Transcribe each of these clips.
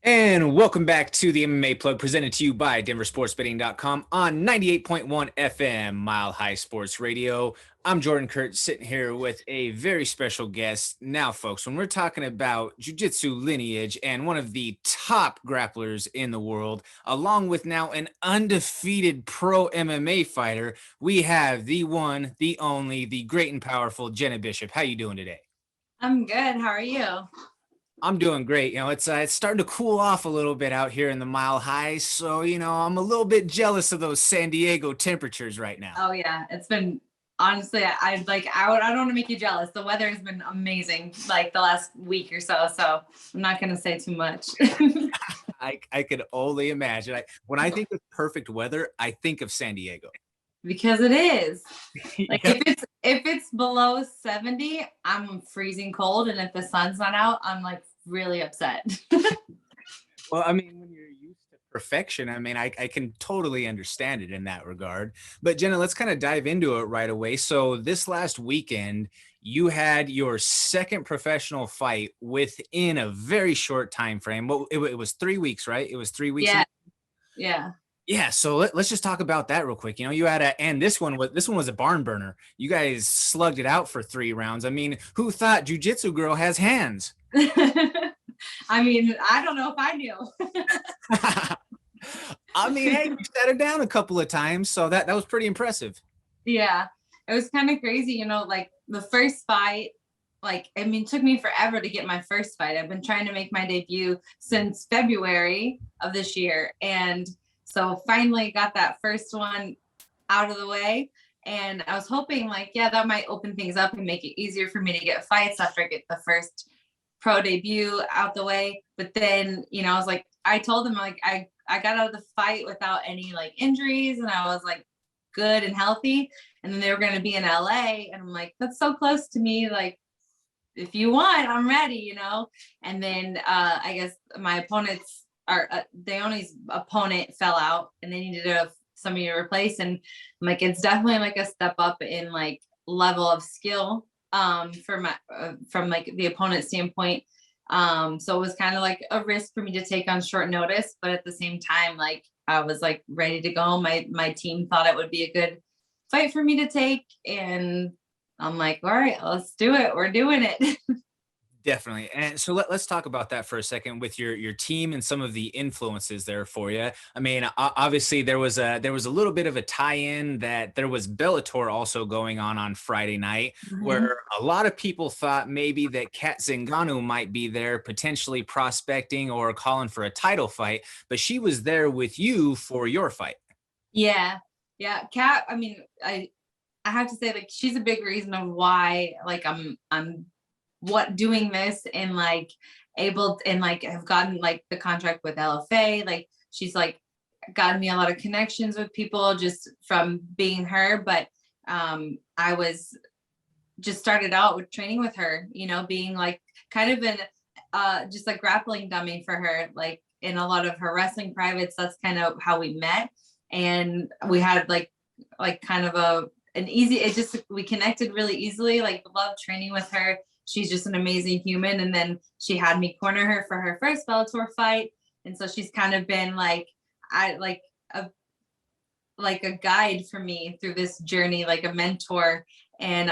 And welcome back to the MMA Plug presented to you by DenverSportsBetting.com on 98.1 FM Mile High Sports Radio. I'm Jordan Kurt sitting here with a very special guest. Now, folks, when we're talking about jiu-jitsu lineage and one of the top grapplers in the world, along with now an undefeated pro MMA fighter, we have the one, the only, the great and powerful Jena Bishop. How you doing today? I'm good. How are you? I'm doing great. It's starting to cool off a little bit out here in the Mile High. So, I'm a little bit jealous of those San Diego temperatures right now. Oh yeah, it's been honestly. I don't want to make you jealous. The weather has been amazing, like the last week or so. So I'm not gonna say too much. I could only imagine. When I think of perfect weather, I think of San Diego. Because it is. Like Yep. if it's below 70, I'm freezing cold, and if the sun's not out, I'm like really upset. Well, I mean, when you're used to perfection, I can totally understand it in that regard. But Jena, let's kind of dive into it right away. So this last weekend, you had your second professional fight within a very short time frame. Well, it was 3 weeks, right? It was 3 weeks. Yeah. Yeah, so let's just talk about that real quick. You had and this one was a barn burner. You guys slugged it out for 3 rounds. I mean, who thought Jiu-Jitsu girl has hands? I mean, I don't know if I knew. I mean, hey, you sat her down a couple of times, so that was pretty impressive. Yeah, it was kind of crazy, like the first fight, it took me forever to get my first fight. I've been trying to make my debut since February of this year. And so finally got that first one out of the way. And I was hoping that might open things up and make it easier for me to get fights after I get the first pro debut out the way. But then, I was I told them I got out of the fight without any injuries, and I was good and healthy. And then they were going to be in LA, and I'm like, that's so close to me. If you want, I'm ready, And then I guess my opponent's Dayone's opponent fell out, and they needed somebody to replace. And I'm it's definitely a step up in level of skill for my from the opponent's standpoint. So it was kind of a risk for me to take on short notice, but at the same time, I was ready to go. My team thought it would be a good fight for me to take, and I'm all right, let's do it. We're doing it. Definitely. And so let's talk about that for a second with your team and some of the influences there for you. I mean, obviously there was a little bit of a tie-in that there was Bellator also going on Friday night, where a lot of people thought maybe that Kat Zingano might be there potentially prospecting or calling for a title fight, but she was there with you for your fight. Yeah. Kat, I mean, I have to say she's a big reason of why I'm doing this and able and have gotten the contract with LFA. She's gotten me a lot of connections with people just from being her. But I was just started out with training with her, being kind of an just grappling dummy for her, in a lot of her wrestling privates. That's kind of how we met, and we had kind of we connected really easily. Loved training with her. She's just an amazing human. And then she had me corner her for her first Bellator fight. And so she's kind of been a guide for me through this journey, a mentor. And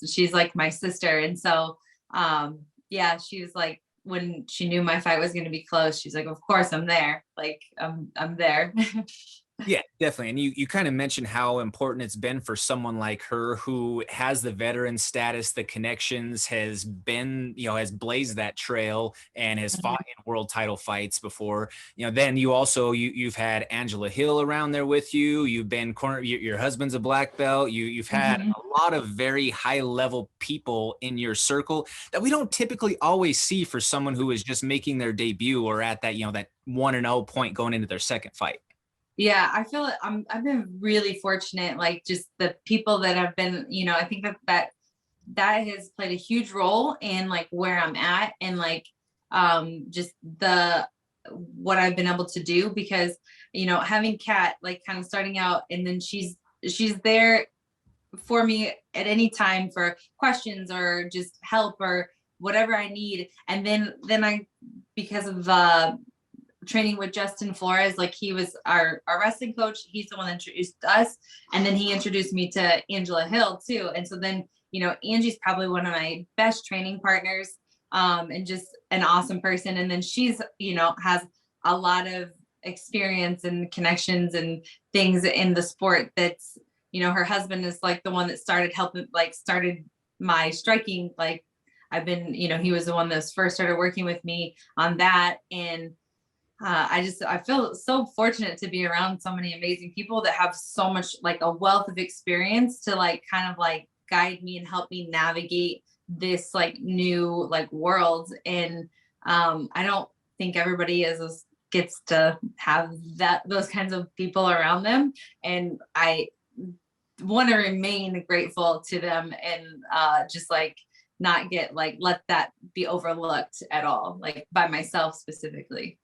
she's my sister. And so she was when she knew my fight was going to be close, she's of course I'm there. I'm there. Yeah, definitely. And you kind of mentioned how important it's been for someone like her who has the veteran status, the connections, has been, has blazed that trail and has fought in world title fights before. Then you've had Angela Hill around there with you. You've been your husband's a black belt. You've had a lot of very high level people in your circle that we don't typically always see for someone who is just making their debut or at that, that 1-0 point going into their second fight. Yeah, I feel I've been really fortunate, just the people that have been, I think that has played a huge role in where I'm at and just what I've been able to do, because, having Kat kind of starting out, and then she's there for me at any time for questions or just help or whatever I need. And then I, because of training with Justin Flores, like he was our wrestling coach. He's the one that introduced us. And then he introduced me to Angela Hill too. And so then, you know, Angie's probably one of my best training partners, and just an awesome person. And then she's, you know, has a lot of experience and connections and things in the sport. That's, you know, her husband is like the one that started my striking. Like I've been, you know, he was the one that first started working with me on that. And I feel so fortunate to be around so many amazing people that have so much, like a wealth of experience to like kind of like guide me and help me navigate this like new like world. And I don't think everybody gets to have those kinds of people around them. And I want to remain grateful to them, and just like not get like let that be overlooked at all, like by myself specifically.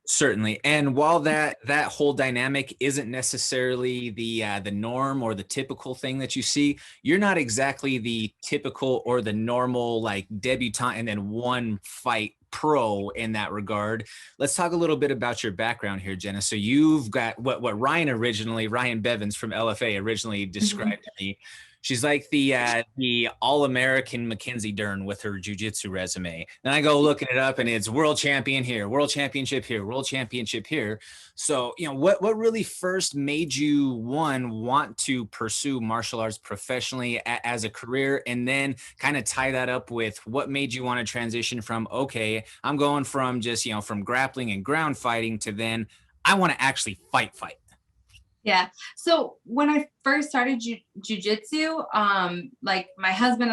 Certainly. And while that whole dynamic isn't necessarily the norm or the typical thing that you see, you're not exactly the typical or the normal like debutante and then one fight pro in that regard. Let's talk a little bit about your background here, Jena. So you've got what Ryan Bevins from LFA originally described to me. She's like the all-American Mackenzie Dern with her jiu-jitsu resume. And I go looking it up, and it's world champion here, world championship here, world championship here. So, you know, what really first made you want to pursue martial arts professionally as a career, and then kind of tie that up with what made you want to transition from, okay, I'm going from just, you know, from grappling and ground fighting to then I want to actually fight. Yeah. So when I first started jujitsu, like my husband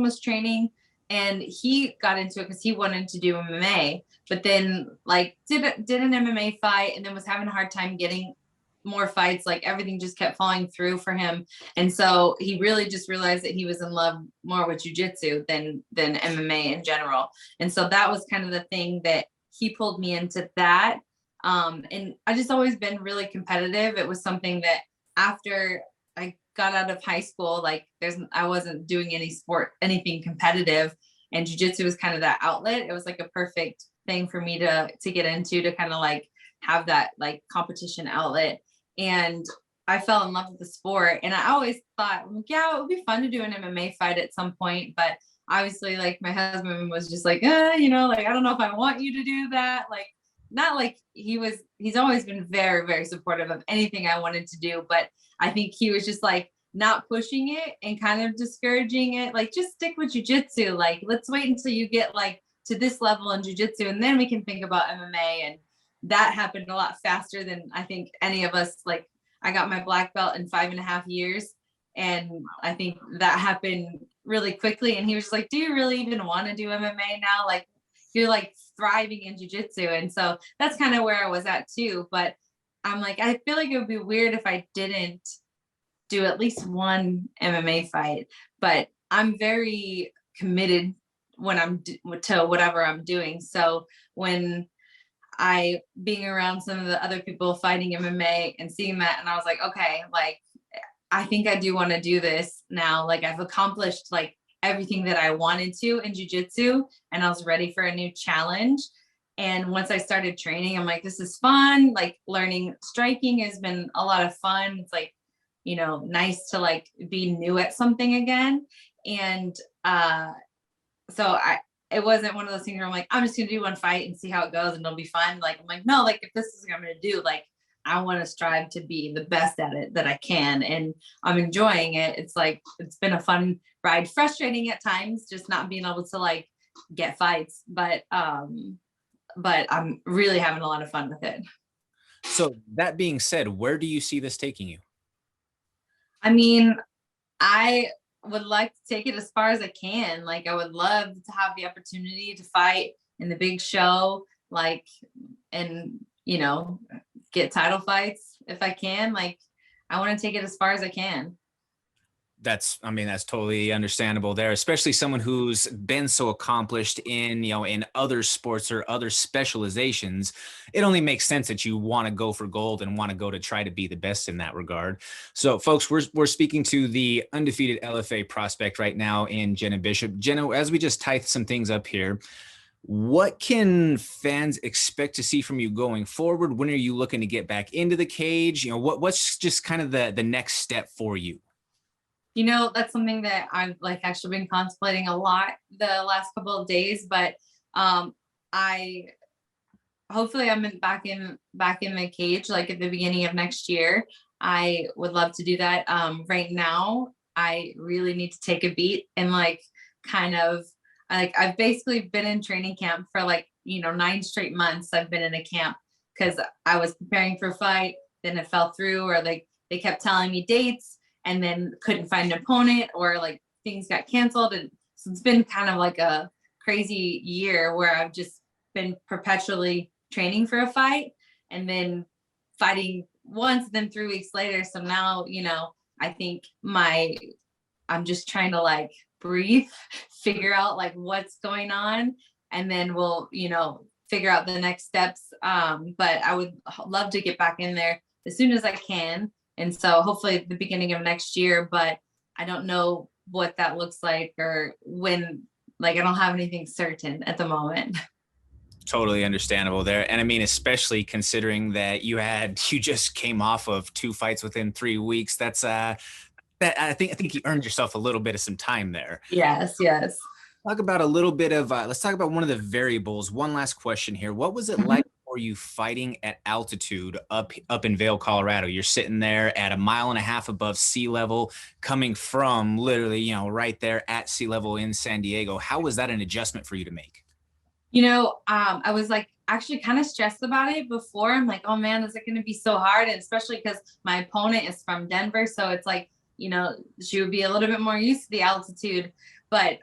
was training, and he got into it because he wanted to do MMA, but then like did an MMA fight, and then was having a hard time getting more fights. Like everything just kept falling through for him. And so he really just realized that he was in love more with jujitsu than MMA in general. And so that was kind of the thing that he pulled me into that. And I just always been really competitive. It was something that after I got out of high school, like I wasn't doing anything competitive, and jujitsu was kind of that outlet. It was like a perfect thing for me to get into, to kind of like have that like competition outlet. And I fell in love with the sport, and I always thought, yeah, it would be fun to do an MMA fight at some point. But obviously, like my husband was just like, you know, like, I don't know if I want you to do that. Like, not like he's always been very, very supportive of anything I wanted to do. But I think he was just like not pushing it and kind of discouraging it. Like, just stick with jujitsu. Like, let's wait until you get like to this level in jujitsu, and then we can think about MMA. And that happened a lot faster than I think any of us. Like, I got my black belt in 5.5 years. And I think that happened really quickly. And he was just like, do you really even want to do MMA now? Like, you're like thriving in jujitsu. And so that's kind of where I was at too. But I'm like, I feel like it would be weird if I didn't do at least one MMA fight. But I'm very committed when to whatever I'm doing. So when being around some of the other people fighting MMA and seeing that, and I was like, okay, like, I think I do want to do this now. Like, I've accomplished like everything that I wanted to in jujitsu, and I was ready for a new challenge. And once I started training, I'm like, this is fun. Like, learning striking has been a lot of fun. It's like, you know, nice to like be new at something again. And so it wasn't one of those things where I'm like, I'm just gonna do one fight and see how it goes and it'll be fun. Like, I'm like, no, like, if this is what I'm gonna do, like, I want to strive to be the best at it that I can. And I'm enjoying it. It's like, it's been a fun ride, frustrating at times, just not being able to like get fights, but I'm really having a lot of fun with it. So that being said, where do you see this taking you? I mean, I would like to take it as far as I can. Like, I would love to have the opportunity to fight in the big show, like, and, you know, get title fights if I can. Like, I want to take it as far as I can. I mean, that's totally understandable there, especially someone who's been so accomplished in, in other sports or other specializations. It only makes sense that you want to go for gold and want to go to try to be the best in that regard. So folks, we're speaking to the undefeated LFA prospect right now in Jena Bishop. Jena, as we just tie some things up here, what can fans expect to see from you going forward? When are you looking to get back into the cage? What's just kind of the next step for you? That's something that I've like actually been contemplating a lot the last couple of days, but I hopefully back in the cage like at the beginning of next year. I would love to do that. Right now, I really need to take a beat and like kind of like I've basically been in training camp for like 9 straight months. I've been in a camp because I was preparing for a fight, then it fell through, or like they kept telling me dates and then couldn't find an opponent, or like things got canceled. And so it's been kind of like a crazy year where I've just been perpetually training for a fight and then fighting once, then 3 weeks later. So now, I think I'm just trying to like breathe, figure out like what's going on, and then we'll, figure out the next steps. But I would love to get back in there as soon as I can. And so hopefully at the beginning of next year, but I don't know what that looks like or when, like, I don't have anything certain at the moment. Totally understandable there. And I mean, especially considering that you just came off of 2 fights within 3 weeks. That I think you earned yourself a little bit of some time there. Yes, yes. Talk about a little bit of, let's talk about one of the variables. One last question here. What was it like for you fighting at altitude up in Vail, Colorado? You're sitting there at 1.5 miles above sea level, coming from literally, right there at sea level in San Diego. How was that an adjustment for you to make? I was like actually kind of stressed about it before. I'm like, oh man, is it going to be so hard? And especially because my opponent is from Denver. So it's like, she would be a little bit more used to the altitude. But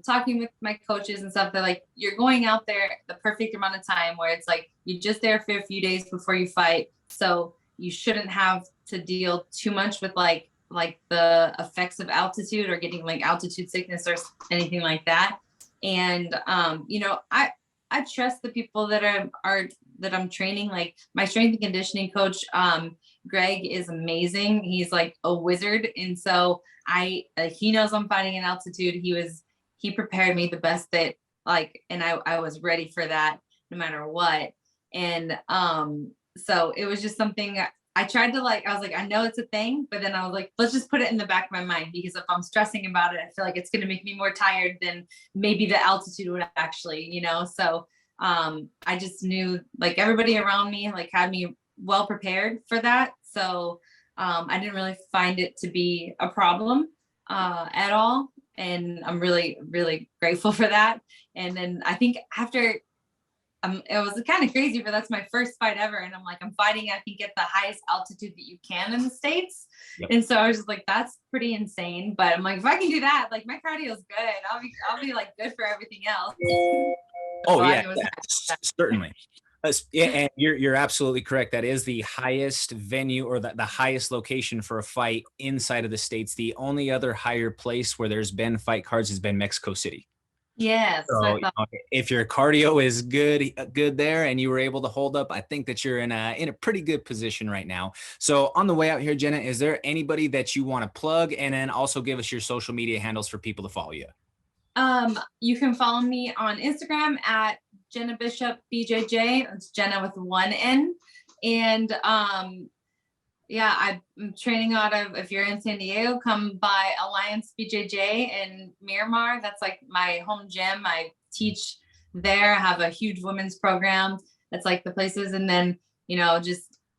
talking with my coaches and stuff, they're like, you're going out there the perfect amount of time where it's like you're just there for a few days before you fight. So you shouldn't have to deal too much with like the effects of altitude or getting like altitude sickness or anything like that. And I trust the people that that I'm training. Like my strength and conditioning coach, Greg, is amazing. He's like a wizard, and so he knows I'm fighting in altitude. He prepared me the best that and I was ready for that no matter what. And so it was just something I tried to I was like, I know it's a thing, but then I was like, let's just put it in the back of my mind, because if I'm stressing about it, I feel like it's going to make me more tired than maybe the altitude would actually, So I just knew like everybody around me had me well prepared for that. So I didn't really find it to be a problem at all. And I'm really, really grateful for that. And then I think after it was kind of crazy, but that's my first fight ever. And I'm like, I'm fighting, I think, at the highest altitude that you can in the States. Yep. And so I was just like, that's pretty insane. But I'm like, if I can do that, like my cardio is good. I'll be like good for everything else. Oh, so yeah, certainly. Yeah, and you're absolutely correct. That is the highest venue or the highest location for a fight inside of the States. The only other higher place where there's been fight cards has been Mexico City. Yes. So if your cardio is good there and you were able to hold up, I think that you're in a pretty good position right now. So on the way out here, Jena, is there anybody that you want to plug, and then also give us your social media handles for people to follow you? You can follow me on Instagram at Jena Bishop BJJ. It's Jena with 1 N. And I'm training out of, if you're in San Diego, come by Alliance BJJ in Miramar. That's like my home gym. I teach there. I have a huge women's program. That's like the places. And then,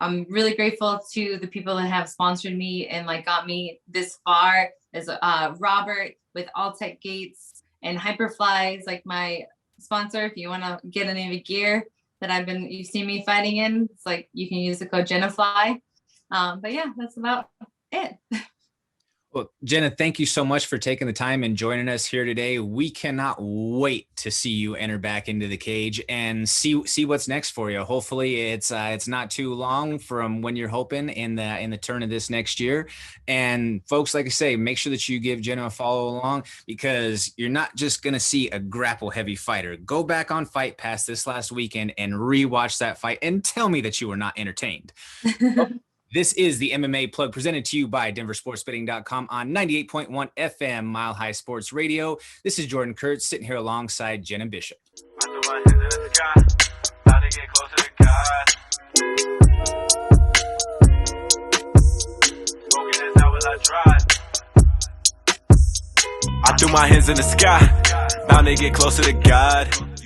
I'm really grateful to the people that have sponsored me and got me this far. As Robert with All Tech Gates and Hyperfly is my sponsor. If you want to get any of the gear that you've seen me fighting in, it's you can use the code JenaFly. But yeah, that's about it. Well, Jenna, thank you so much for taking the time and joining us here today. We cannot wait to see you enter back into the cage and see what's next for you. Hopefully, it's not too long from when you're hoping in the turn of this next year. And folks, like I say, make sure that you give Jenna a follow along, because you're not just gonna see a grapple heavy fighter. Go back on Fight Pass this last weekend and rewatch that fight and tell me that you were not entertained. This is the MMA Plug, presented to you by DenverSportsBetting.com on 98.1 FM Mile High Sports Radio. This is Jordan Kurtz sitting here alongside Jena Bishop. I threw my hands in the sky, about to get closer to God. Smoking this out while I drive. I threw my hands in the sky, bound to get closer to God.